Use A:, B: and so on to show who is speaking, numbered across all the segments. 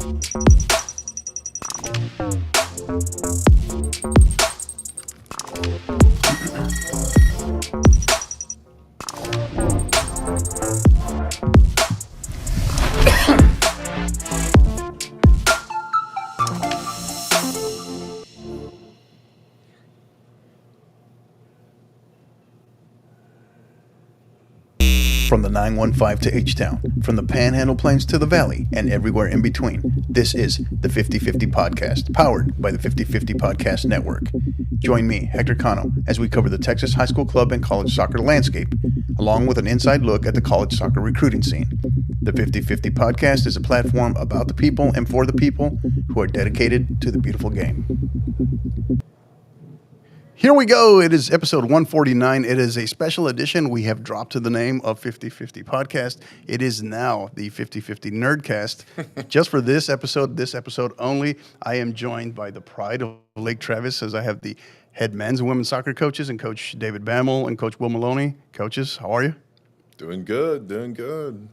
A: From the 915 to H-Town, from the Panhandle Plains to the Valley, and everywhere in between, this is the 50/50 Podcast, powered by the 50/50 Podcast Network. Join me, Hector Cano, as we cover the Texas high school club and college soccer landscape, along with an inside look at the college soccer recruiting scene. The 50/50 Podcast is a platform about the people and for the people who are dedicated to the beautiful game. Here we go. It is episode 149. It is a special edition. We have dropped to the name of 50/50 Podcast. It is now the 50/50 Nerdcast. Just for this episode only, I am joined by the pride of Lake Travis, as I have the head men's and women's soccer coaches and Coach David Bammel and Coach Will Maloney. Coaches, how are you?
B: Doing good.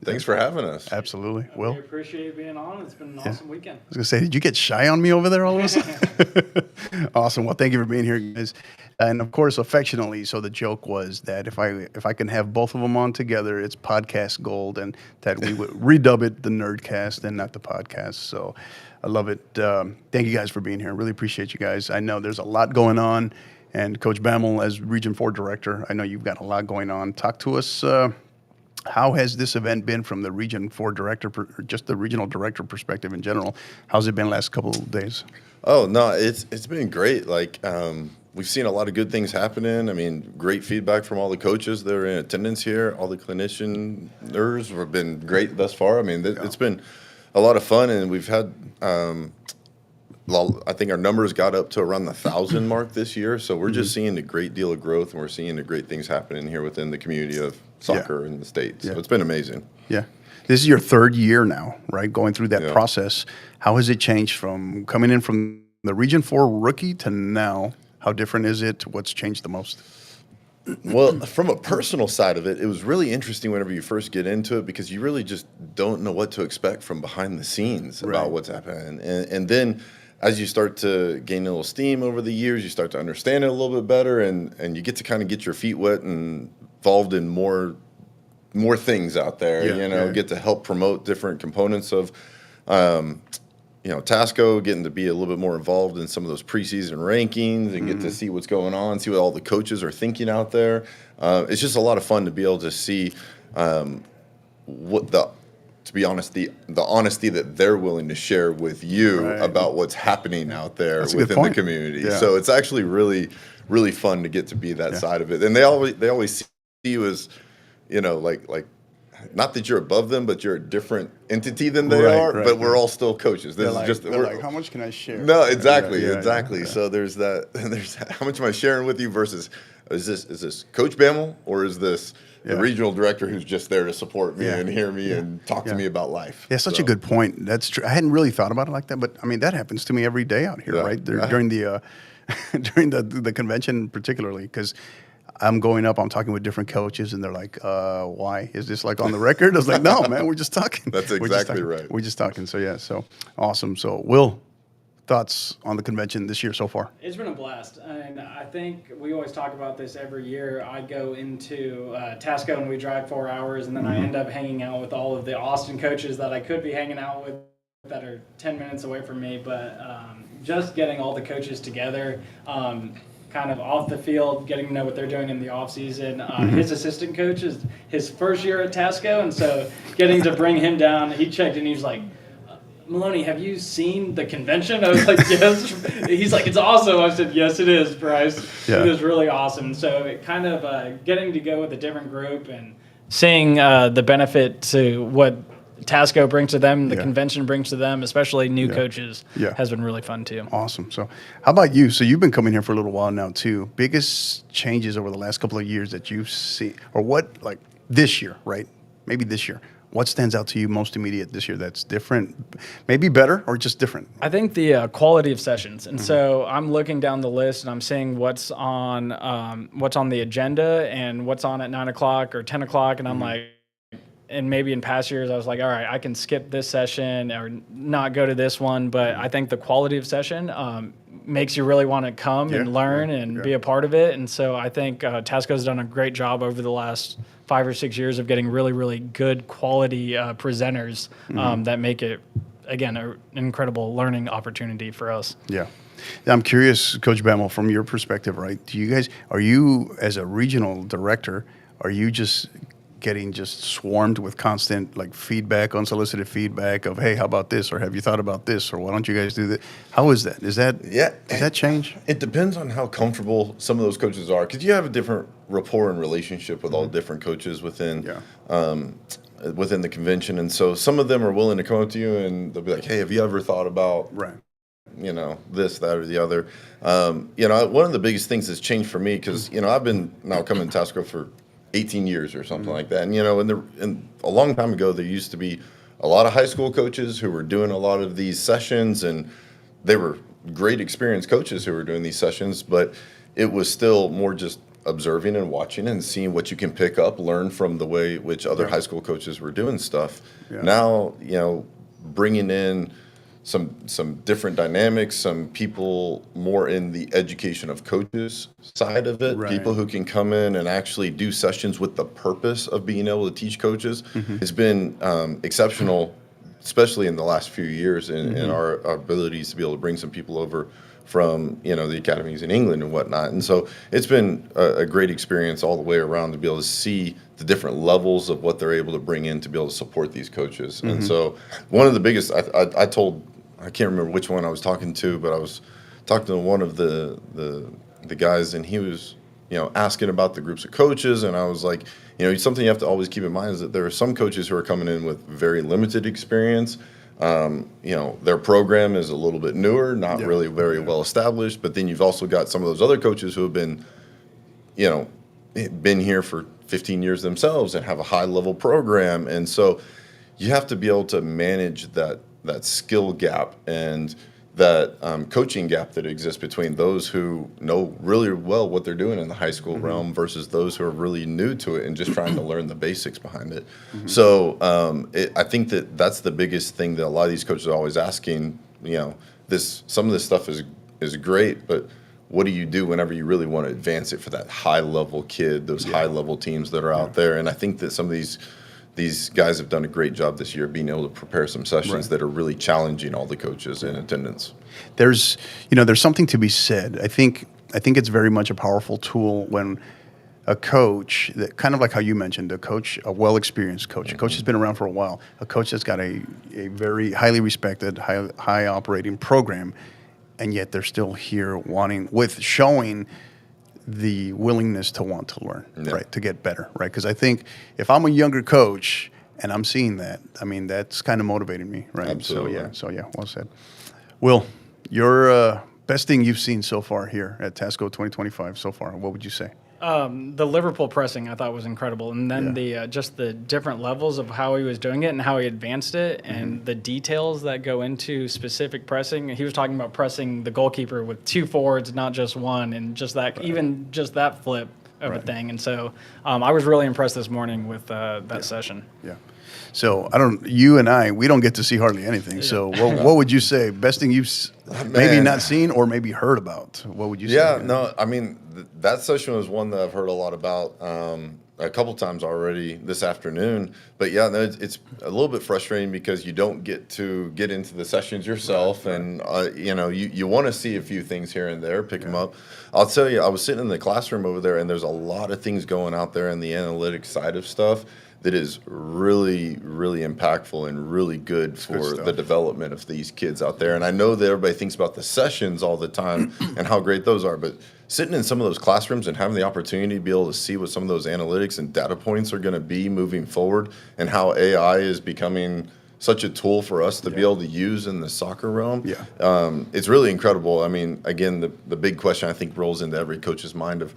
B: Thanks for having us.
A: Absolutely. Will?
C: We appreciate being on. It's been an awesome weekend.
A: I was going to say, did you get shy on me over there all of a sudden? Awesome. Well, thank you for being here, guys. And, of course, affectionately, so the joke was that if I can have both of them on together, it's podcast gold, and that we would redub it the Nerdcast and not the podcast. So I love it. Thank you guys for being here. Really appreciate you guys. I know there's a lot going on. And Coach Bammel, as Region 4 Director, I know you've got a lot going on. Talk to us. How has this event been from the Region 4 Director, or just the Regional Director perspective in general? How's it been last couple of days?
B: Oh, no, it's been great. Like, we've seen a lot of good things happening. I mean, great feedback from all the coaches that are in attendance here. All the clinicians have been great thus far. I mean, it's been a lot of fun, and we've had I think our numbers got up to around the 1,000 mark this year. So we're just seeing a great deal of growth, and we're seeing the great things happening here within the community of soccer in the state. So it's been amazing. Yeah.
A: This is your third year now, right? Going through that process. How has it changed from coming in from the Region 4 rookie to now? How different is it? What's changed the most?
B: Well, from a personal side of it, it was really interesting whenever you first get into it, because you really just don't know what to expect from behind the scenes about what's happening. And then as you start to gain a little steam over the years, you start to understand it a little bit better, and you get to kind of get your feet wet and involved in more things out there, get to help promote different components of, Tasco, getting to be a little bit more involved in some of those preseason rankings and get to see what's going on, see what all the coaches are thinking out there. It's just a lot of fun to be able to see to be honest, the honesty that they're willing to share with you about what's happening out there within the community. Yeah. So it's actually really, really fun to get to be that side of it. And they always see you as, like not that you're above them, but you're a different entity than they are. But we're all still coaches. This is
A: they're like, how much can I share?
B: No, exactly. So there's that. There's how much am I sharing with you versus is this Coach Bammel, or is this the regional director who's just there to support me and hear me and talk to me about life?
A: Yeah, such a good point. That's true. I hadn't really thought about it like that, but I mean that happens to me every day out here, right? During the during the convention, particularly, because I'm going up, I'm talking with different coaches, and they're like, why? Is this like on the record? I was like, no, man, we're just talking.
B: That's exactly right.
A: We're just talking. So, so awesome. So, Will, thoughts on the convention this year so far?
C: It's been a blast. And I think we always talk about this every year. I go into Tasco and we drive 4 hours, and then I end up hanging out with all of the Austin coaches that I could be hanging out with that are 10 minutes away from me. But just getting all the coaches together, kind of off the field, getting to know what they're doing in the off season. His assistant coach is his first year at Tasco, and so getting to bring him down, he checked and he was like, Maloney, have you seen the convention? I was like, yes. He's like, it's awesome. I said, yes, it is, Bryce. It was really awesome. So it kind of getting to go with a different group and seeing the benefit to what Tasco brings to them, the convention brings to them, especially new coaches, has been really fun too.
A: Awesome. So how about you? So you've been coming here for a little while now too. Biggest changes over the last couple of years that you've seen, or what, like this year, right? Maybe this year. What stands out to you most immediate this year that's different, maybe better or just different?
C: I think the quality of sessions. And so I'm looking down the list and I'm seeing what's on the agenda and what's on at 9 o'clock or 10 o'clock. And I'm like, and maybe in past years, I was like, all right, I can skip this session or not go to this one. But I think the quality of session makes you really want to come and learn and be a part of it. And so I think Tasco's done a great job over the last 5 or 6 years of getting really, really good quality presenters that make it, again, an incredible learning opportunity for us.
A: Yeah. I'm curious, Coach Bammel, from your perspective, right? Are you, as a regional director, are you just getting swarmed with constant feedback, unsolicited feedback of, hey, how about this? Or have you thought about this? Or why don't you guys do that? How is that? Does that change?
B: It depends on how comfortable some of those coaches are, because you have a different rapport and relationship with all the different coaches within the convention. And so some of them are willing to come up to you and they'll be like, hey, have you ever thought about this, that, or the other? One of the biggest things that's changed for me, because, I've been now coming to Tasco for 18 years or something like that. And, a long time ago, there used to be a lot of high school coaches who were doing a lot of these sessions, and they were great experienced coaches who were doing these sessions, but it was still more just observing and watching and seeing what you can pick up, learn from the way which other high school coaches were doing stuff. Yeah. Now, bringing in some different dynamics, some people more in the education of coaches side of it, people who can come in and actually do sessions with the purpose of being able to teach coaches. It's been exceptional, especially in the last few years in our abilities to be able to bring some people over from, the academies in England and whatnot. And so it's been a great experience all the way around to be able to see the different levels of what they're able to bring in to be able to support these coaches. And so one of the biggest, I can't remember which one I was talking to, but I was talking to one of the guys, and he was, asking about the groups of coaches, and I was like, something you have to always keep in mind is that there are some coaches who are coming in with very limited experience. Their program is a little bit newer, not really very well established, but then you've also got some of those other coaches who have been here for 15 years themselves and have a high level program. And so you have to be able to manage that skill gap and that coaching gap that exists between those who know really well what they're doing in the high school realm versus those who are really new to it and just trying to learn the basics behind it. So I think that's the biggest thing that a lot of these coaches are always asking. Some of this stuff is great, but what do you do whenever you really want to advance it for that high level kid, those high level teams that are out there? And I think that some of these guys have done a great job this year being able to prepare some sessions that are really challenging all the coaches in attendance.
A: There's something to be said. I think it's very much a powerful tool when a coach, that kind of like how you mentioned, a well-experienced coach, a coach has been around for a while, a coach that's got a very highly respected, high operating program, and yet they're still here showing the willingness to want to learn, right, to get better, right? Because I think if I'm a younger coach and I'm seeing that, that's kind of motivating me, right?
B: Absolutely.
A: So well said. Will, your best thing you've seen so far here at Tasco 2025 so far, what would you say?
C: The Liverpool pressing I thought was incredible, and then the just the different levels of how he was doing it and how he advanced it, and the details that go into specific pressing. He was talking about pressing the goalkeeper with 2 forwards, not just one, and just that even just that flip of a thing. And so I was really impressed this morning with that session. Yeah.
A: So you and I, we don't get to see hardly anything. So what would you say? Best thing you've maybe not seen or maybe heard about? What would you say?
B: Yeah, no, that session was one that I've heard a lot about a couple times already this afternoon. But yeah, no, it's a little bit frustrating because you don't get to get into the sessions yourself, and you want to see a few things here and there, pick them up. I'll tell you, I was sitting in the classroom over there, and there's a lot of things going out there in the analytics side of stuff that is really, really impactful and really good for the development of these kids out there. And I know that everybody thinks about the sessions all the time and how great those are, but sitting in some of those classrooms and having the opportunity to be able to see what some of those analytics and data points are going to be moving forward, and how AI is becoming such a tool for us to be able to use in the soccer realm. It's really incredible. Again, the big question I think rolls into every coach's mind of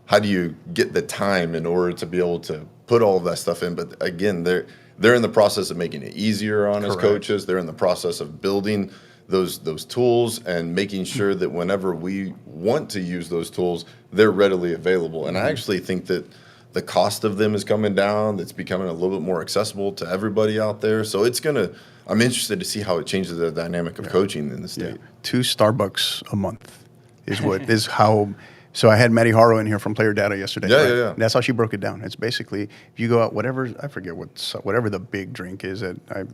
B: how do you get the time in order to be able to put all of that stuff in? But again, they're in the process of making it easier on us coaches. They're in the process of building those tools and making sure that whenever we want to use those tools, they're readily available. And I actually think that the cost of them is coming down. It's becoming a little bit more accessible to everybody out there. So I'm interested to see how it changes the dynamic of coaching in the state.
A: Yeah. 2 Starbucks a month is how. So I had Maddie Harrow in here from Player Data yesterday.
B: Yeah,
A: right?
B: yeah.
A: That's how she broke it down. It's basically if you go out, I forget whatever the big drink is.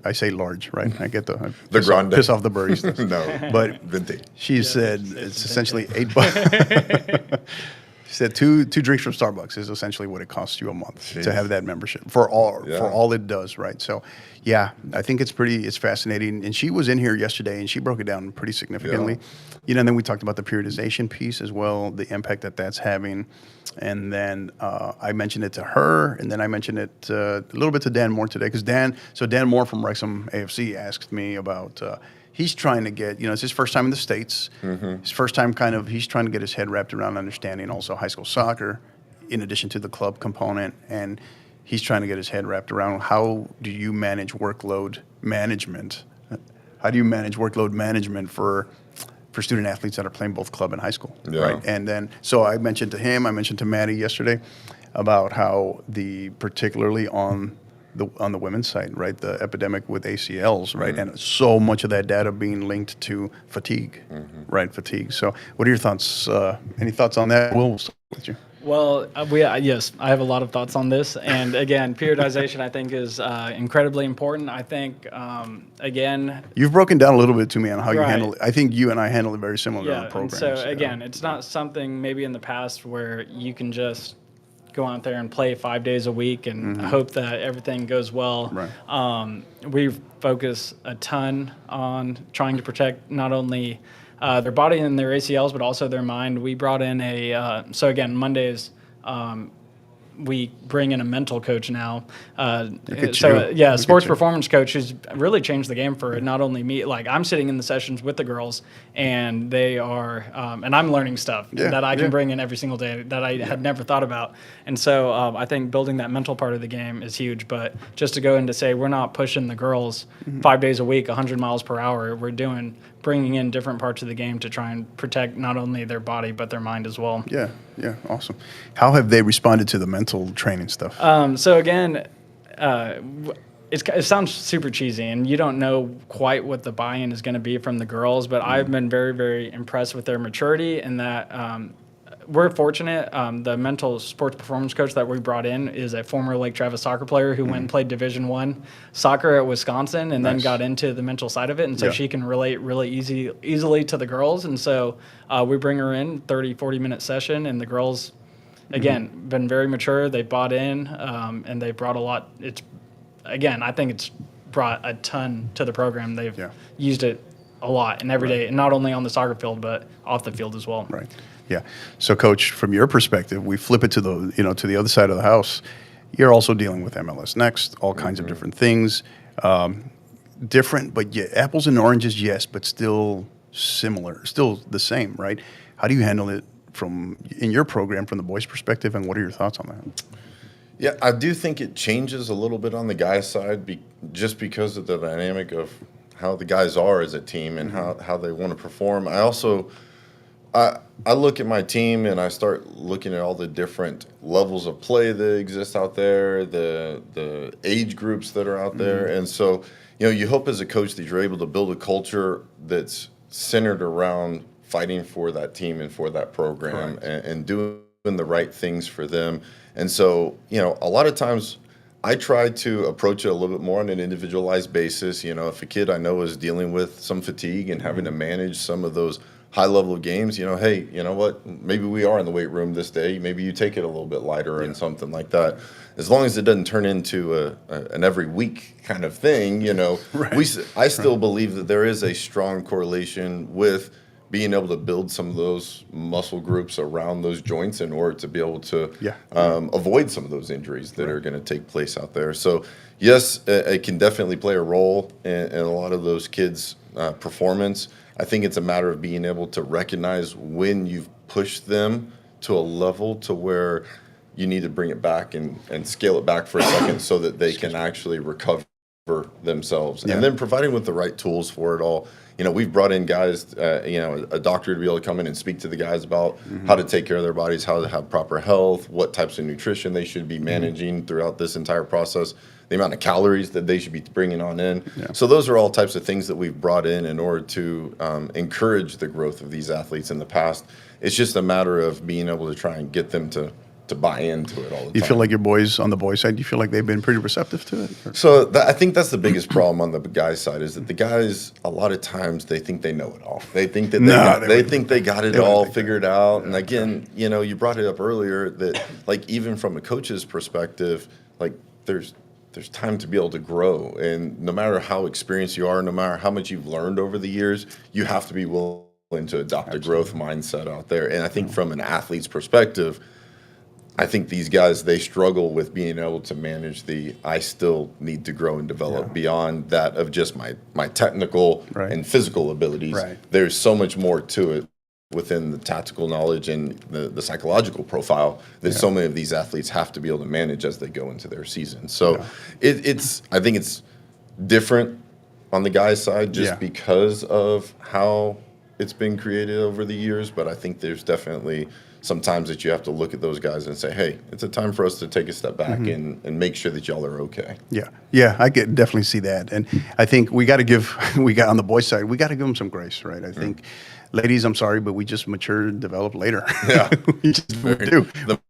A: I say large, right? I get the piss off the baristas.
B: No,
A: but
B: venti.
A: She said it's essentially $8. She said two drinks from Starbucks is essentially what it costs you a month to have that membership for all it does, right? So, yeah, I think it's fascinating. And she was in here yesterday, and she broke it down pretty significantly.
B: Yeah.
A: And then we talked about the periodization piece as well, the impact that's having. And then I mentioned it to her, and then I mentioned it a little bit to Dan Moore today, because Dan Moore from Wrexham AFC asked me about. He's trying to get, it's his first time in the States. His first time he's trying to get his head wrapped around understanding also high school soccer in addition to the club component. And he's trying to get his head wrapped around how do you manage workload management? How do you manage workload management for student athletes that are playing both club and high school?
B: Yeah.
A: Right. And then, so I mentioned to him, I mentioned to Maddie yesterday about how particularly on the women's side, right, the epidemic with ACLs, right, and so much of that data being linked to fatigue, right, fatigue. So, what are your thoughts? Any thoughts on that? We'll start with you.
C: Well, yes, I have a lot of thoughts on this. And again, periodization I think is incredibly important. I think, again,
A: you've broken down a little bit to me on how you
C: Right.
A: handle it. I think you and I handle it very similar in our
C: and
A: programs.
C: so again, it's not something maybe in the past where you can just go out there and play 5 days a week and hope that everything goes well.
A: Right.
C: We focus a ton on trying to protect not only their body and their ACLs, but also their mind. We brought in so again, Mondays, we bring in a mental coach now. Sports performance coach who's really changed the game for not only me. Like I'm sitting in the sessions with the girls, and they are, and I'm learning stuff that I can bring in every single day that I had never thought about. And so I think building that mental part of the game is huge. But just to go in to say we're not pushing the girls 5 days a week, 100 miles per hour. We're bringing in different parts of the game to try and protect not only their body but their mind as well.
A: Yeah, awesome. How have they responded to the mental training stuff?
C: So again, it sounds super cheesy, and you don't know quite what the buy-in is going to be from the girls, but I've been very, very impressed with their maturity and that we're fortunate. The mental sports performance coach that we brought in is a former Lake Travis soccer player who went and played Division I soccer at Wisconsin and then got into the mental side of it. And so she can relate really easily to the girls. And so we bring her in 30, 40-minute session, and the girls, again, been very mature. They bought in, and they brought a lot. I think it's brought a ton to the program. They've used it a lot and every day, and not only on the soccer field, but off the field as well.
A: Right. Yeah. So, Coach, from your perspective, we flip it to the other side of the house. You're also dealing with MLS Next, all kinds of different things, different, but apples and oranges, yes, but still similar, still the same, right? How do you handle it in your program from the boys' perspective, and what are your thoughts on that?
B: Yeah, I do think it changes a little bit on the guys' side just because of the dynamic of how the guys are as a team and how they want to perform. I look at my team and I start looking at all the different levels of play that exist out there, the age groups that are out there. And so, you hope as a coach that you're able to build a culture that's centered around fighting for that team and for that program and doing the right things for them. And so, a lot of times I try to approach it a little bit more on an individualized basis. If a kid I know is dealing with some fatigue and having to manage some of those high level games, hey, you know what? Maybe we are in the weight room this day. Maybe you take it a little bit lighter and something like that. As long as it doesn't turn into an every week kind of thing, I still believe that there is a strong correlation with being able to build some of those muscle groups around those joints in order to be able to avoid some of those injuries that are going to take place out there. So, yes, it can definitely play a role in a lot of those kids' performance. I think it's a matter of being able to recognize when you've pushed them to a level to where you need to bring it back and scale it back for a second so that they can actually recover themselves, and then providing with the right tools for it all. We've brought in guys, a doctor to be able to come in and speak to the guys about how to take care of their bodies, how to have proper health, what types of nutrition they should be managing throughout this entire process, the amount of calories that they should be bringing on in. So those are all types of things that we've brought in order to encourage the growth of these athletes in the past. It's just a matter of being able to try and get them to buy into it all the time.
A: You feel like your boys on the boys' side, you feel like they've been pretty receptive to it?
B: So I think that's the biggest problem on the guys' side is that the guys, a lot of times, they think they know it all. They think that they got it all figured out. And again, you brought it up earlier that, like, even from a coach's perspective, like, there's time to be able to grow. And no matter how experienced you are, no matter how much you've learned over the years, you have to be willing to adopt a growth mindset out there. And I think from an athlete's perspective, I think these guys, they struggle with being able to manage I still need to grow and develop beyond that of just my technical and physical abilities. There's so much more to it within the tactical knowledge and the psychological profile that so many of these athletes have to be able to manage as they go into their season. So I think it's different on the guys' side just because of how it's been created over the years, but I think there's definitely sometimes that you have to look at those guys and say, hey, it's a time for us to take a step back and make sure that y'all are okay.
A: Yeah, I could definitely see that. And I think we got on the boys' side, we got to give them some grace, right? I think, ladies, I'm sorry, but we just mature and develop later.
B: Yeah.
A: we do.
B: The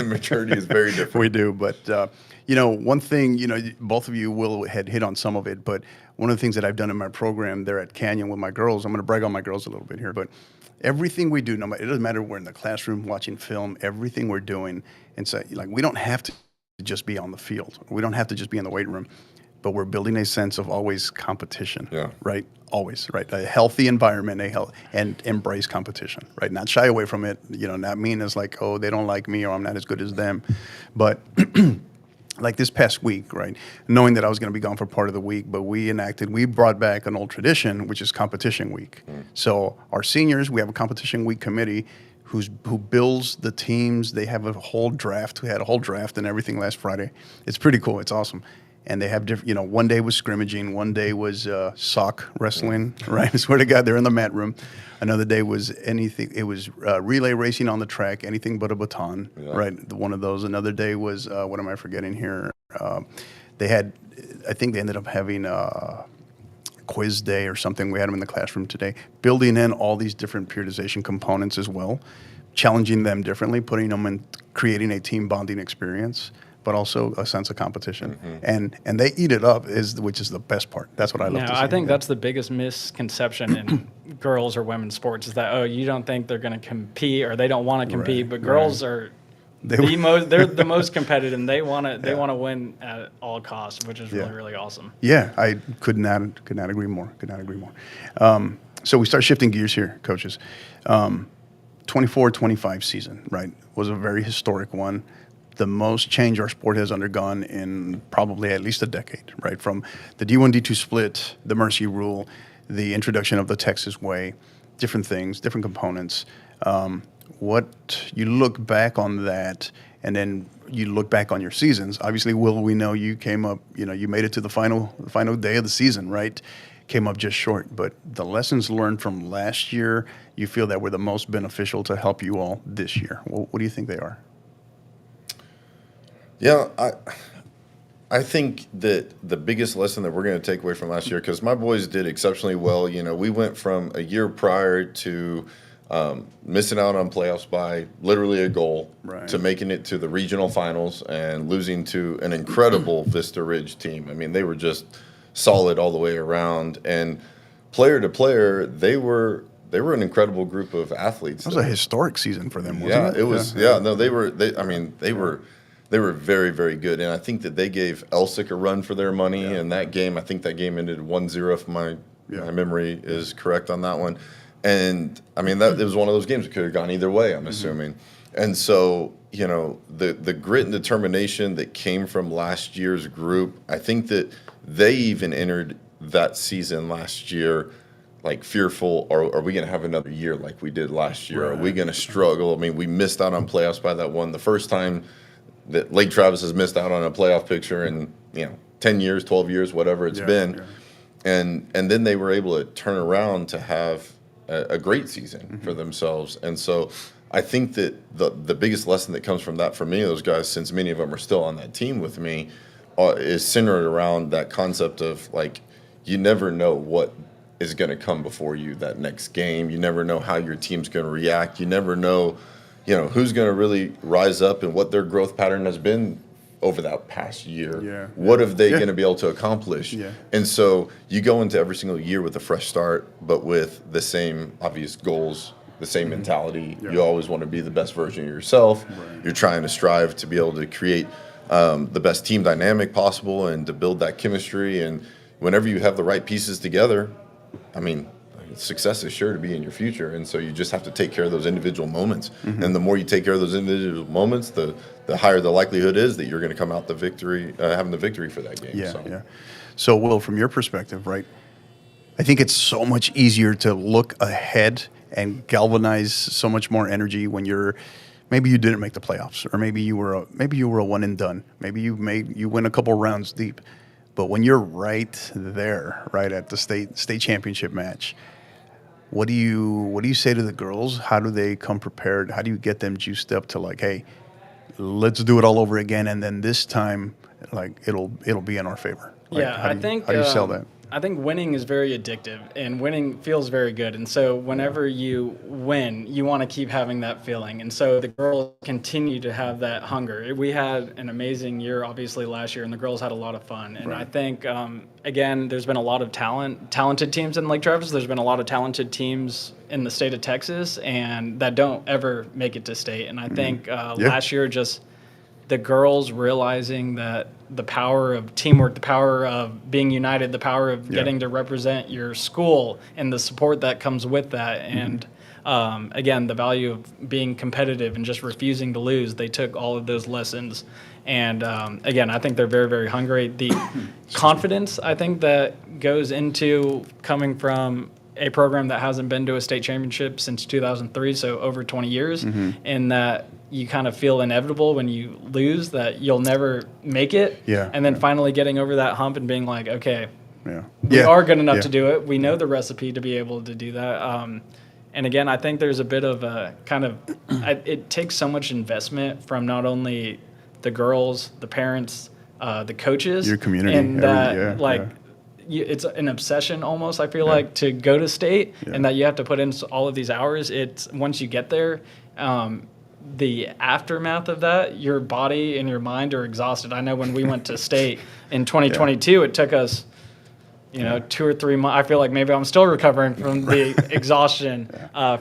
B: maturity is very different.
A: We do, but one thing, both of you had hit on some of it, but one of the things that I've done in my program there at Canyon with my girls, I'm going to brag on my girls a little bit here, but everything we do, it doesn't matter we're in the classroom watching film, everything we're doing, and so we don't have to just be on the field. We don't have to just be in the weight room, but we're building a sense of always competition, right? Always, right? A healthy environment, and embrace competition, right? Not shy away from it, not mean as like, oh, they don't like me or I'm not as good as them, but like this past week, right? Knowing that I was going to be gone for part of the week, but we brought back an old tradition, which is competition week. So our seniors, we have a competition week committee who builds the teams. They have a whole draft. We had a whole draft and everything last Friday. It's pretty cool. It's awesome. And they have different, one day was scrimmaging, one day was sock wrestling, right? I swear to God, they're in the mat room. Another day was anything. It was relay racing on the track, anything but a baton, right? One of those. Another day was what am I forgetting here? I think they ended up having a quiz day or something. We had them in the classroom today, building in all these different periodization components as well, challenging them differently, putting them in, creating a team bonding experience, but also a sense of competition. And they eat it up, which is the best part. That's what I love to see.
C: I think that's the biggest misconception in girls or women's sports is that, you don't think they're going to compete or they don't want to compete, but girls are they're the most competitive and they want to win at all costs, which is really, really awesome.
A: Yeah, I could not agree more. So we start shifting gears here, coaches. 24-25 season, right, was a very historic one. The most change our sport has undergone in probably at least a decade, right? From the D1, D2 split, the mercy rule, the introduction of the Texas way, different things, different components. What you look back on that, and then you look back on your seasons. Obviously, Will, we know you came up, you made it to the final day of the season, right? Came up just short. But the lessons learned from last year, you feel that were the most beneficial to help you all this year. What do you think they are?
B: Yeah, I think that the biggest lesson that we're going to take away from last year, because my boys did exceptionally well. We went from a year prior to missing out on playoffs by literally a goal to making it to the regional finals and losing to an incredible Vista Ridge team. I mean, they were just solid all the way around. And player to player, they were an incredible group of athletes.
A: It was a historic season for them, wasn't it?
B: It was. No, they were. They were very, very good, and I think that they gave Elsick a run for their money in that game. I think that game ended 1-0 if my memory is correct on that one. And, I mean, it was one of those games that could have gone either way, I'm assuming. And so, the grit and determination that came from last year's group, I think that they even entered that season last year like fearful, or are we going to have another year like we did last year? Are we going to struggle? I mean, we missed out on playoffs by that one. The first time that Lake Travis has missed out on a playoff picture in, 10 years, 12 years, whatever it's been.
A: Yeah.
B: And then they were able to turn around to have a great season for themselves. And so I think that the biggest lesson that comes from that for me, those guys, since many of them are still on that team with me, is centered around that concept of, like, you never know what is going to come before you that next game. You never know how your team's going to react. You never know, who's going to really rise up and what their growth pattern has been over that past year.
A: Yeah.
B: What are they going to be able to accomplish?
A: Yeah.
B: And so you go into every single year with a fresh start, but with the same obvious goals, the same mentality.
A: Yeah.
B: You always want to be the best version of yourself.
A: Right.
B: You're trying to strive to be able to create the best team dynamic possible and to build that chemistry. And whenever you have the right pieces together, I mean, success is sure to be in your future. And so you just have to take care of those individual moments. And the more you take care of those individual moments, the higher the likelihood is that you're going to come out having the victory for that game.
A: Yeah,
B: So.
A: yeah. So, Will, from your perspective, right, I think it's so much easier to look ahead and galvanize so much more energy when maybe you didn't make the playoffs, or maybe you were a one and done. Maybe you win a couple rounds deep. But when you're right there, right at the state championship match, what do you say to the girls? How do they come prepared? How do you get them juiced up to, like, hey, let's do it all over again, and then this time, like, it'll be in our favor? Like,
C: Yeah,
A: how do you sell that?
C: I think winning is very addictive, and winning feels very good. And so whenever you win, you want to keep having that feeling. And so the girls continue to have that hunger. We had an amazing year, obviously, last year, and the girls had a lot of fun. And I think, again, there's been a lot of talented teams in Lake Travis. There's been a lot of talented teams in the state of Texas, and that don't ever make it to state. And I think last year, just the girls realizing that the power of teamwork, the power of being united, the power of getting to represent your school, and the support that comes with that. And again, the value of being competitive and just refusing to lose. They took all of those lessons. And again, I think they're very, very hungry. The confidence, I think, that goes into coming from a program that hasn't been to a state championship since 2003, so over 20 years, and that you kind of feel inevitable when you lose, that you'll never make it. And then finally getting over that hump and being like, okay, we are good enough to do it. We know the recipe to be able to do that. And again, I think there's a bit of a kind of, it takes so much investment from not only the girls, the parents, the coaches,
A: your community,
C: and that it's an obsession almost, I feel like, to go to state, and that you have to put in all of these hours. It's once you get there, the aftermath of that, your body and your mind are exhausted. I know when we went to state in 2022, it took us, 2 or 3 months. I feel like maybe I'm still recovering from the exhaustion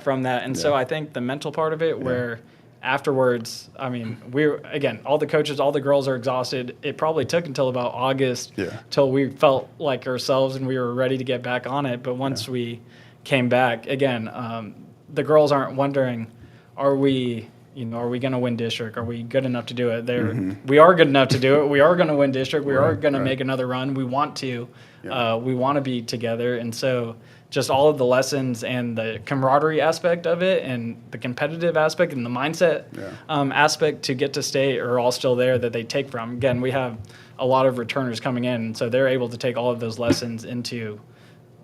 C: from that. And so I think the mental part of it, where afterwards, I mean, all the coaches, all the girls are exhausted. It probably took until about August till we felt like ourselves and we were ready to get back on it. But once we came back, again, the girls aren't wondering, are we going to win district? Are we good enough to do it? We are good enough to do it. We are going to win district. We are going to make another run. We want to. We want to be together. And so just all of the lessons and the camaraderie aspect of it and the competitive aspect and the mindset aspect to get to state are all still there that they take from. Again, we have a lot of returners coming in, and so they're able to take all of those lessons into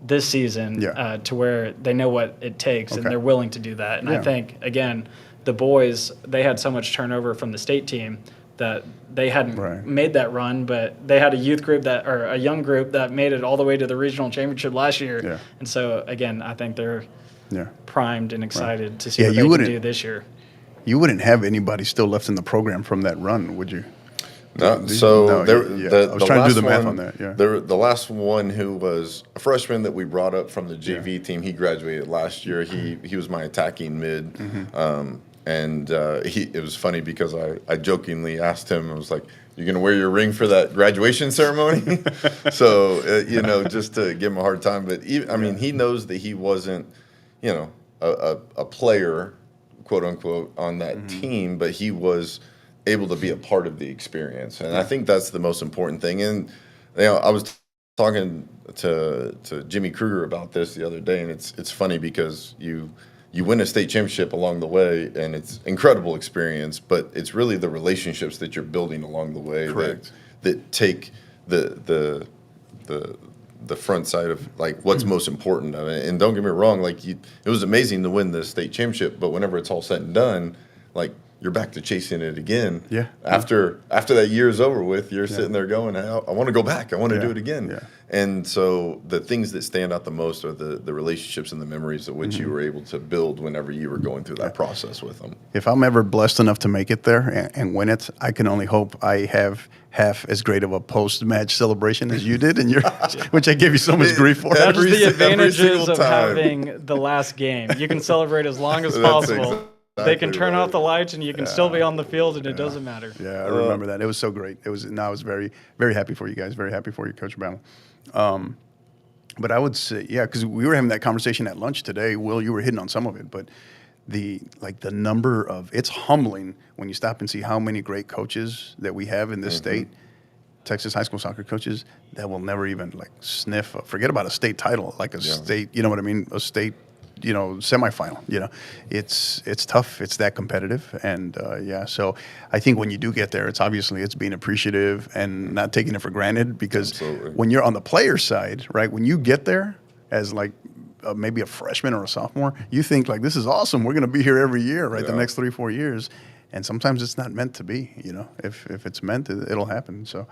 C: this season to where they know what it takes and they're willing to do that. And I think, again, the boys, they had so much turnover from the state team that they hadn't made that run, but they had a youth group or a young group that made it all the way to the regional championship last year. And so, again, I think they're primed and excited to see what they can do this year.
A: You wouldn't have anybody still left in the program from that run, would you?
B: No, so
A: I was trying to do the math on that.
B: The last one who was a freshman that we brought up from the JV team, he graduated last year. He was my attacking mid. And it was funny because I jokingly asked him, I was like, "You're going to wear your ring for that graduation ceremony?" So, just to give him a hard time. But, he knows that he wasn't, a player, quote unquote, on that team, but he was able to be a part of the experience. And I think that's the most important thing. And, I was talking to Jimmy Kruger about this the other day, and it's funny because you win a state championship along the way, and it's incredible experience, but it's really the relationships that you're building along the way that take the front side of like what's most important. And don't get me wrong, like it was amazing to win the state championship, but whenever it's all said and done, like you're back to chasing it again.
A: Yeah.
B: After that year is over with, you're sitting there going, I want to go back. I want to do it again.
A: Yeah.
B: And so the things that stand out the most are the relationships and the memories of which you were able to build whenever you were going through that process with them.
A: If I'm ever blessed enough to make it there and win it, I can only hope I have half as great of a post-match celebration as you did, which I gave you so much grief for.
C: That's
B: Every
C: the advantages of
B: time.
C: having the last game. You can celebrate as long as possible. They can turn off the lights, and you can still be on the field, and it doesn't matter.
A: Yeah, I remember that. It was so great. I was very, very happy for you guys. Very happy for you, Coach Bammel. But I would say, because we were having that conversation at lunch today. Will, you were hitting on some of it, but the number of, it's humbling when you stop and see how many great coaches that we have in this state, Texas high school soccer coaches, that will never even like sniff, forget about a state title, like a state, you know what I mean? A state, semifinal, it's tough. It's that competitive. And so I think when you do get there, it's being appreciative and not taking it for granted, because when you're on the player side, right, when you get there as like maybe a freshman or a sophomore, you think like, this is awesome. We're going to be here every year, right? The next 3-4 years. And sometimes it's not meant to be, if it's meant, it'll happen. So,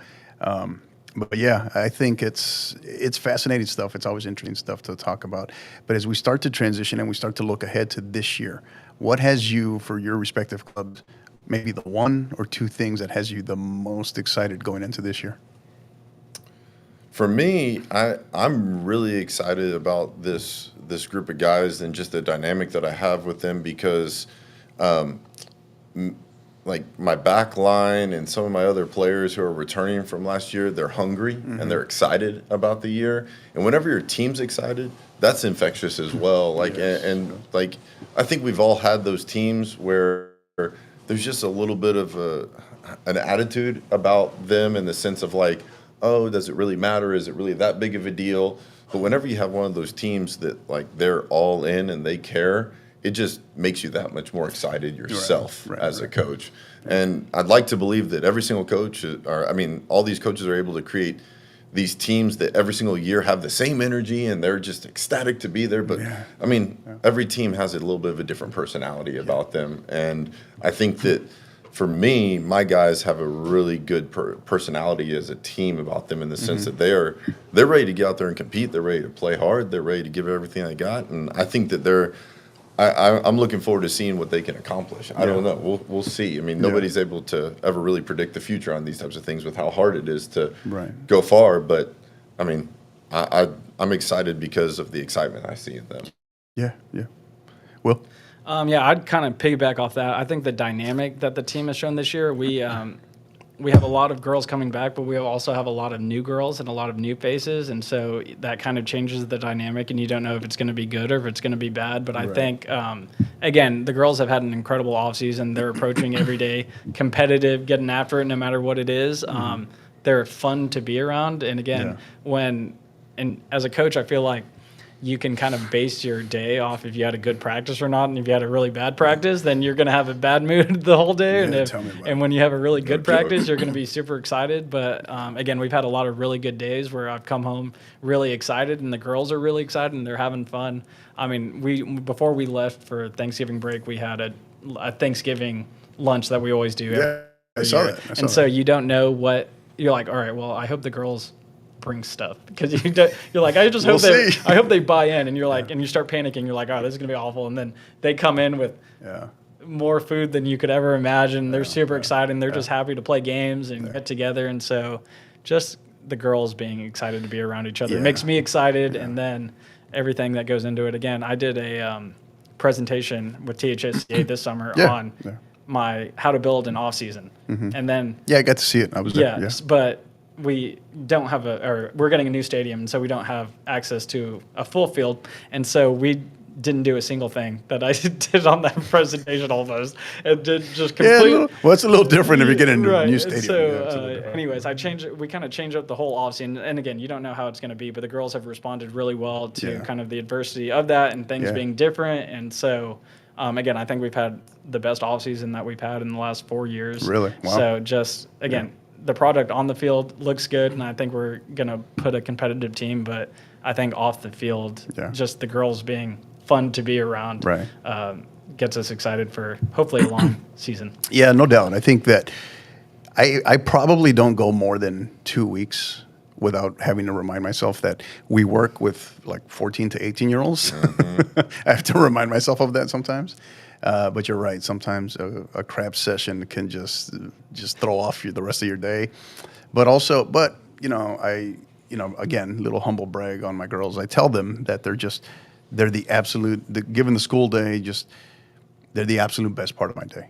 A: but yeah, I think it's fascinating stuff. It's always interesting stuff to talk about. But as we start to transition and we start to look ahead to this year, what has you, for your respective clubs, maybe the one or two things that has you the most excited going into this year?
B: For me, I'm really excited about this group of guys and just the dynamic that I have with them, because like my back line and some of my other players who are returning from last year, they're hungry and they're excited about the year. And whenever your team's excited, that's infectious as well. Like, and like, I think we've all had those teams where there's just a little bit of an attitude about them, in the sense of like, oh, does it really matter? Is it really that big of a deal? But whenever you have one of those teams that like they're all in and they care, it just makes you that much more excited yourself as a coach. And I'd like to believe that every single coach, all these coaches are able to create these teams that every single year have the same energy and they're just ecstatic to be there. But every team has a little bit of a different personality about them. And I think that for me, my guys have a really good personality as a team about them, in the sense that they're ready to get out there and compete. They're ready to play hard. They're ready to give everything they got. And I think that I'm looking forward to seeing what they can accomplish. I don't know. We'll see. I mean, nobody's able to ever really predict the future on these types of things with how hard it is to go far. But, I mean, I'm excited because of the excitement I see in them.
A: Yeah. Will?
C: I'd kind of piggyback off that. I think the dynamic that the team has shown this year, we have a lot of girls coming back, but we also have a lot of new girls and a lot of new faces, and so that kind of changes the dynamic, and you don't know if it's going to be good or if it's going to be bad. But I think, again, the girls have had an incredible offseason. They're approaching every day competitive, getting after it no matter what it is. They're fun to be around, and again, and as a coach, I feel like you can kind of base your day off if you had a good practice or not. And if you had a really bad practice, then you're going to have a bad mood the whole day. And when you have a really good practice, you're going to be super excited. But again, we've had a lot of really good days where I've come home really excited, and the girls are really excited and they're having fun. I mean, before we left for Thanksgiving break, we had a Thanksgiving lunch that we always do.
A: I saw that.
C: So you don't know what you're like. All right, well, I hope the girls bring stuff, because you're like, I hope they buy in, and you're like, and you start panicking. You're like, oh, this is gonna be awful, and then they come in with more food than you could ever imagine. They're super excited. They're just happy to play games and get together, and so just the girls being excited to be around each other makes me excited, and then everything that goes into it. Again, I did a presentation with THSCA this summer on my how to build an off season, and then
A: I got to see it. I was there.
C: But we don't have we're getting a new stadium, and so we don't have access to a full field, and so we didn't do a single thing that I did on that presentation almost. It did just completely.
A: It's a little different if you get into a new stadium.
C: So, anyways, we kind of changed up the whole offseason, and again, you don't know how it's going to be, but the girls have responded really well to kind of the adversity of that and things being different, and so. Again, I think we've had the best offseason that we've had in the last 4 years.
A: Really? Wow.
C: So just, again, the product on the field looks good, and I think we're going to put a competitive team. But I think off the field, just the girls being fun to be around gets us excited for hopefully a long season.
A: Yeah, no doubt. I think that I probably don't go more than 2 weeks without having to remind myself that we work with like 14 to 18-year-olds. I have to remind myself of that sometimes. But you're right. Sometimes a crap session can just throw off the rest of your day. But again, little humble brag on my girls. I tell them that they're the absolute, given the school day, they're the absolute best part of my day,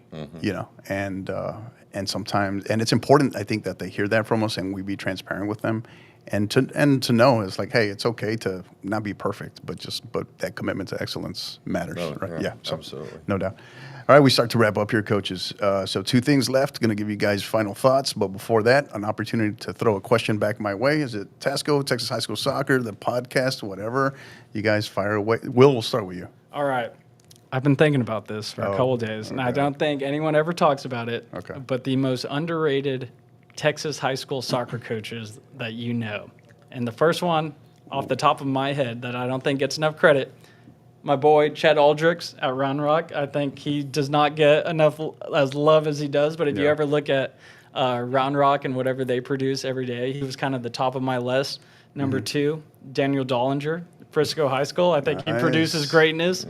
A: and sometimes, and it's important, I think, that they hear that from us and we be transparent with them, and to know it's like, hey, it's okay to not be perfect, but that commitment to excellence matters, right? Yeah, so,
B: absolutely.
A: No doubt. All right, we start to wrap up here, coaches. So 2 things left. Going to give you guys final thoughts, but before that, an opportunity to throw a question back my way. Is it TASCO, Texas High School Soccer, the podcast, whatever? You guys fire away. Will, we'll start with you.
C: All right. I've been thinking about this for a couple of days, and I don't think anyone ever talks about it.
A: Okay.
C: But the most underrated Texas high school soccer coaches that you know. And the first one, off the top of my head, that I don't think gets enough credit, my boy Chad Aldrich at Round Rock. I think he does not get enough as love as he does. But if you ever look at Round Rock and whatever they produce every day, he was kind of the top of my list. Number 2, Daniel Dollinger, Frisco High School. I think he produces greatness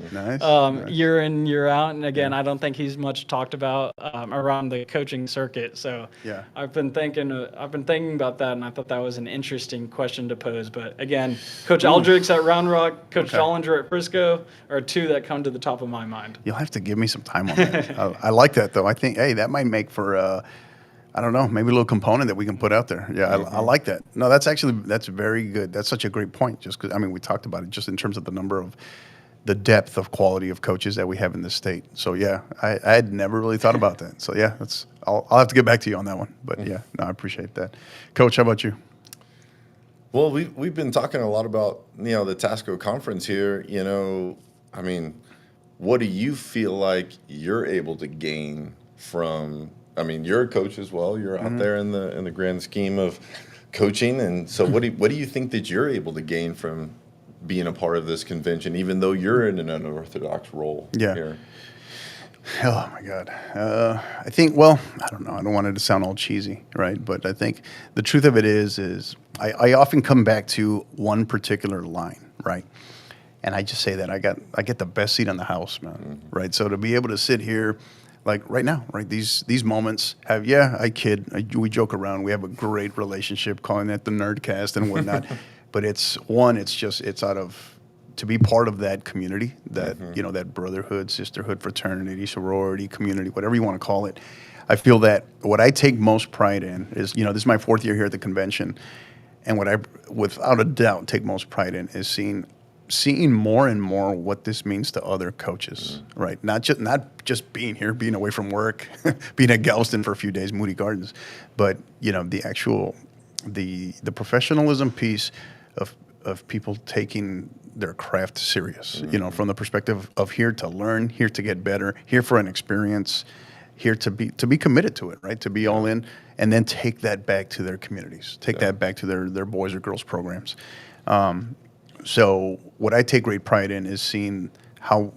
C: year in, year out. And again, I don't think he's much talked about around the coaching circuit. So I've been thinking about that, and I thought that was an interesting question to pose. But again, Coach Aldrich at Round Rock, Coach Dollinger at Frisco are 2 that come to the top of my mind.
A: You'll have to give me some time on that. I like that, though. I think, hey, that might make for I don't know, maybe a little component that we can put out there. Yeah, I like that. No, that's very good. That's such a great point. Just because, we talked about it just in terms of the depth of quality of coaches that we have in this state. So yeah, I had never really thought about that. So yeah, I'll have to get back to you on that one. But yeah, no, I appreciate that. Coach, how about you?
B: Well, we've been talking a lot about the TASCO conference here. What do you feel like you're able to gain from? You're a coach as well. You're out there in the grand scheme of coaching, and so what do you think that you're able to gain from being a part of this convention, even though you're in an unorthodox role here?
A: Oh my God. I think. Well, I don't know. I don't want it to sound all cheesy, right? But I think the truth of it is I often come back to one particular line, right? And I just say that I get the best seat in the house, man, right? So to be able to sit here. Like right now, right? These moments we joke around. We have a great relationship, calling it the Nerdcast and whatnot. But it's out of to be part of that community, that that brotherhood, sisterhood, fraternity, sorority, community, whatever you want to call it. I feel that what I take most pride in is this is my 4th year here at the convention, and what I without a doubt take most pride in is seeing more and more what this means to other coaches, right? Not just being here, being away from work, being at Galveston for a few days, Moody Gardens, but the actual the professionalism piece of people taking their craft serious, from the perspective of here to learn, here to get better, here for an experience, here to be committed to it, right? To be all in, and then take that back to their communities, take that back to their boys or girls programs. So what I take great pride in is seeing how,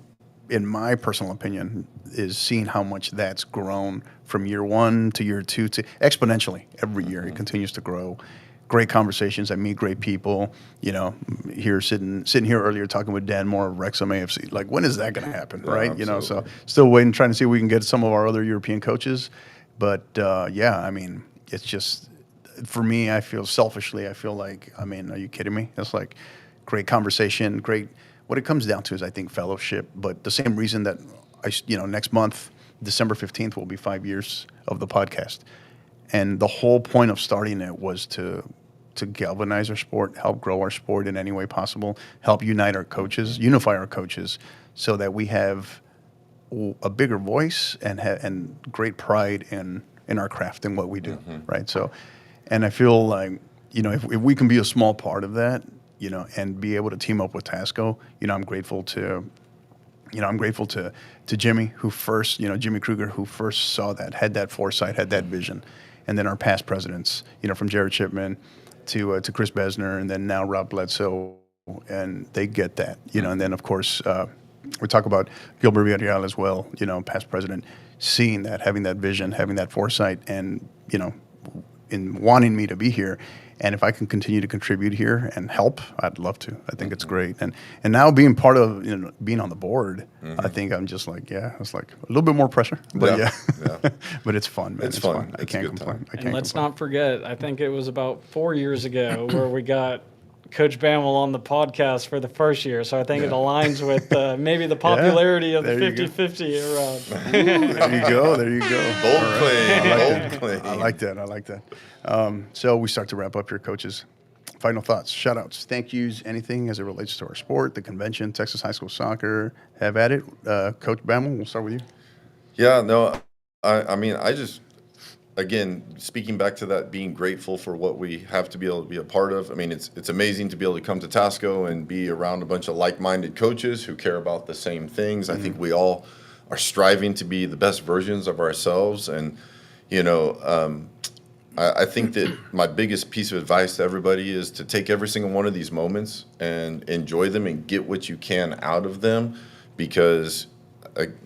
A: in my personal opinion, is seeing how much that's grown from year 1 to year 2 to exponentially every year. It continues to grow. Great conversations. I meet great people. Here sitting here earlier talking with Dan Moore of Wrexham AFC. Like, when is that going to happen, right?
B: Absolutely.
A: So still waiting, trying to see if we can get some of our other European coaches. But it's just, for me, I feel like, are you kidding me? It's like, great conversation, great. What it comes down to is, I think, fellowship. But the same reason that next month, December 15th, will be 5 years of the podcast, and the whole point of starting it was to galvanize our sport, help grow our sport in any way possible, help unite our coaches, unify our coaches, so that we have a bigger voice and great pride in our craft and what we do, right? So, and I feel like if we can be a small part of that. And be able to team up with TASCO. I'm grateful to Jimmy, who first, Jimmy Kruger, who first saw that, had that foresight, had that vision, and then our past presidents, from Jared Shipman to Chris Besner, and then now Rob Bledsoe, and they get that, and then of course we talk about Gilbert Villarreal as well, past president, seeing that, having that vision, having that foresight, and in wanting me to be here. And if I can continue to contribute here and help, I'd love to. I think it's great. And now being part of, being on the board, I think I'm just like, it's like a little bit more pressure. But but it's fun, man.
B: It's fun.
A: I can't complain.
C: And let's not forget, I think it was about 4 years ago where we got Coach Bammel on the podcast for the first year. So I think it aligns with maybe the popularity of the 50-50 around.
A: There you go.
B: Bold claim.
A: I like that. So we start to wrap up here, coaches. Final thoughts, shout outs, thank yous, anything as it relates to our sport, the convention, Texas High School Soccer. Have at it. Coach Bammel, we'll start with you.
B: Yeah, no, I mean, I just, again, speaking back to that, being grateful for what we have to be able to be a part of. I mean, it's amazing to be able to come to Tasco and be around a bunch of like-minded coaches who care about the same things. I think we all are striving to be the best versions of ourselves. And, I think that my biggest piece of advice to everybody is to take every single one of these moments and enjoy them and get what you can out of them, because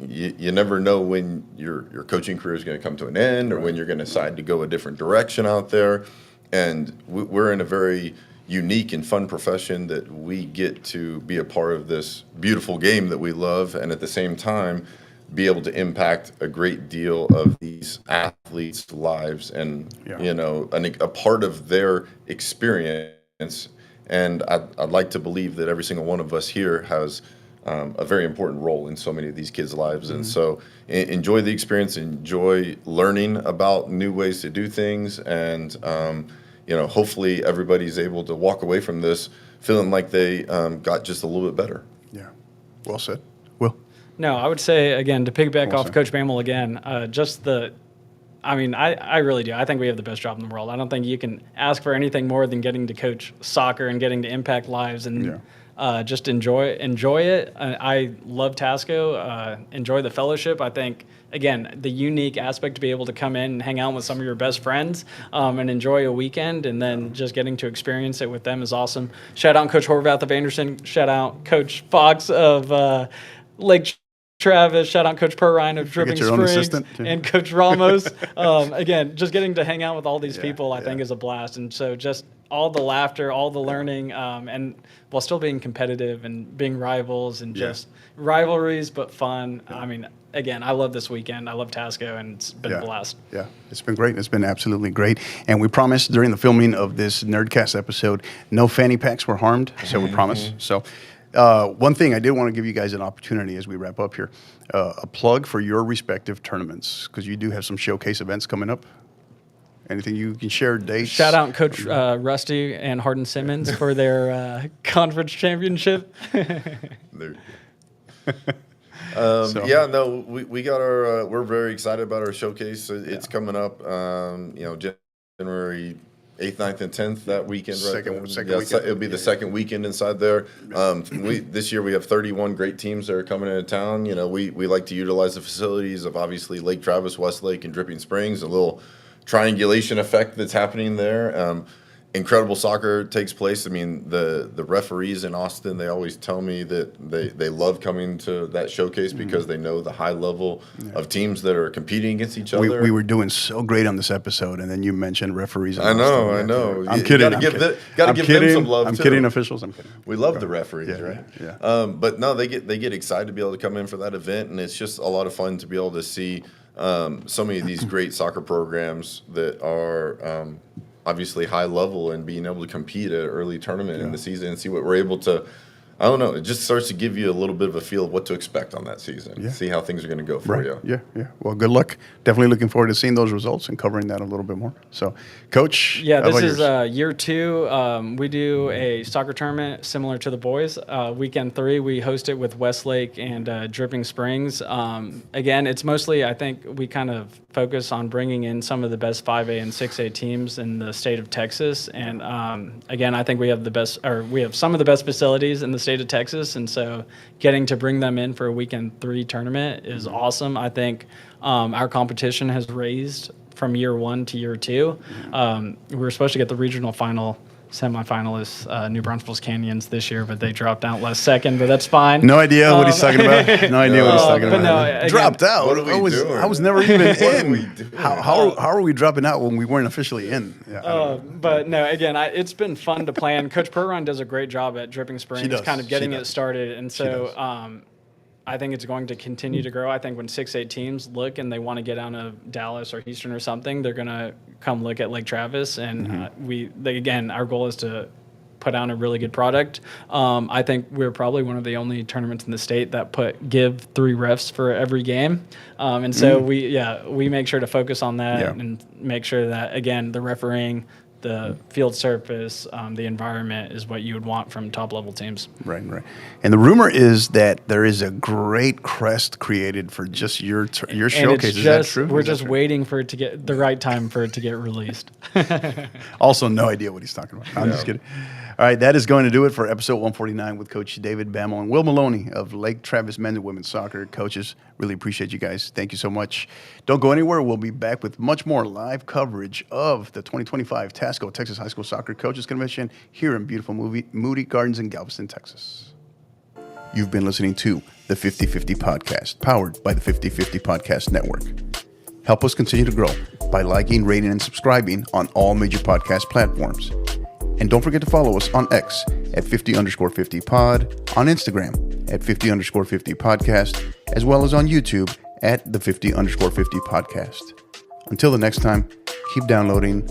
B: you never know when your coaching career is going to come to an end, or when you're going to decide to go a different direction out there. And we're in a very unique and fun profession that we get to be a part of this beautiful game that we love, and at the same time be able to impact a great deal of these athletes' lives and a part of their experience. And I'd like to believe that every single one of us here has a very important role in so many of these kids' lives. And so enjoy the experience, enjoy learning about new ways to do things, and hopefully everybody's able to walk away from this feeling like they got just a little bit better.
A: Yeah, well said. Will?
C: No, I would say, again, to piggyback off Coach Bammel again, I really do. I think we have the best job in the world. I don't think you can ask for anything more than getting to coach soccer and getting to impact lives and just enjoy it. I love Tasco, enjoy the fellowship. I think, again, the unique aspect to be able to come in and hang out with some of your best friends and enjoy a weekend, and then just getting to experience it with them is awesome. Shout out Coach Horvath of Anderson. Shout out Coach Fox of Lake Travis, shout out Coach Perrine of Dripping Springs, and Coach Ramos. Again, just getting to hang out with all these people, I think, is a blast. And so just all the laughter, all the learning, and while still being competitive and being rivals and just rivalries, but fun. I mean, again, I love this weekend. I love Tasco, and it's been a blast. Yeah,
A: it's been great. It's been absolutely great. And we promised during the filming of this Nerdcast episode, no fanny packs were harmed, so we promise. So one thing I did want to give you guys an opportunity as we wrap up here, a plug for your respective tournaments, because you do have some showcase events coming up. Anything you can share, dates?
C: Shout out Coach Rusty and Hardin Simmons for their conference championship.
B: We got our. We're very excited about our showcase. It's coming up. January 8th, 9th, and 10th that weekend.
A: Second weekend.
B: It'll be the second weekend inside there. This year we have 31 great teams that are coming into town. We like to utilize the facilities of obviously Lake Travis, Westlake, and Dripping Springs. A little triangulation effect that's happening there. Incredible soccer takes place. I mean, the referees in Austin, they always tell me that they love coming to that showcase because they know the high level of teams that are competing against each other.
A: We were doing so great on this episode, and then you mentioned referees in
B: I
A: Austin.
B: know.
A: I'm kidding.
B: Got to give them some love,
A: I'm
B: too.
A: kidding, officials. I'm kidding.
B: We love the referees, right?
A: Yeah.
B: But no, they get excited to be able to come in for that event, and it's just a lot of fun to be able to see so many of these great soccer programs that are obviously high level and being able to compete at an early tournament in the season and see what we're able to. I don't know. It just starts to give you a little bit of a feel of what to expect on that season. Yeah. See how things are going to go for you.
A: Yeah. Well, good luck. Definitely looking forward to seeing those results and covering that a little bit more. So, Coach.
C: Yeah, this is year 2. We do a soccer tournament similar to the boys. Weekend 3, we host it with Westlake and Dripping Springs. Again, it's mostly, I think, we kind of focus on bringing in some of the best 5A and 6A teams in the state of Texas. And again, I think we have some of the best facilities in the state of Texas, and so getting to bring them in for a weekend 3 tournament is awesome. I think our competition has raised from year 1 to year 2. We were supposed to get the regional final semifinalists, New Braunfels Canyons this year, but they dropped out last second, but that's fine.
A: No idea what he's talking about. No idea what he's talking
C: but
A: about.
C: no, again,
A: dropped out.
B: What are we doing?
A: I was never even
B: What are
A: in.
B: we doing?
A: How are we dropping out when we weren't officially in? Yeah, I don't know.
C: But no, again, it's been fun to plan. Coach Perron does a great job at Dripping Springs,
A: does.
C: kind of
A: She
C: getting
A: does.
C: it started. And so
A: does.
C: I think it's going to continue to grow. I think when 6A teams look and they want to get out of Dallas or Houston or something, they're going to come look at Lake Travis. And again, our goal is to put on a really good product. I think we're probably one of the only tournaments in the state that give 3 refs for every game. And so we make sure to focus on that and make sure that, again, the refereeing, the field surface, the environment is what you would want from top-level teams.
A: Right. And the rumor is that there is a great crest created for just your showcase. Is that true?
C: We're just waiting for it to get the right time for it to get released.
A: Also, no idea what he's talking about. I'm just kidding. All right, that is going to do it for episode 149 with Coach David Bammel and Will Maloney of Lake Travis Men's and Women's Soccer. Coaches, really appreciate you guys. Thank you so much. Don't go anywhere. We'll be back with much more live coverage of the 2025 TASCO Texas High School Soccer Coaches Convention here in beautiful Moody Gardens in Galveston, Texas. You've been listening to the 50/50 Podcast, powered by the 50/50 Podcast Network. Help us continue to grow by liking, rating, and subscribing on all major podcast platforms. And don't forget to follow us on X at 50_50pod, on Instagram at 50_50 podcast, as well as on YouTube at the 50_50 podcast. Until the next time, keep downloading,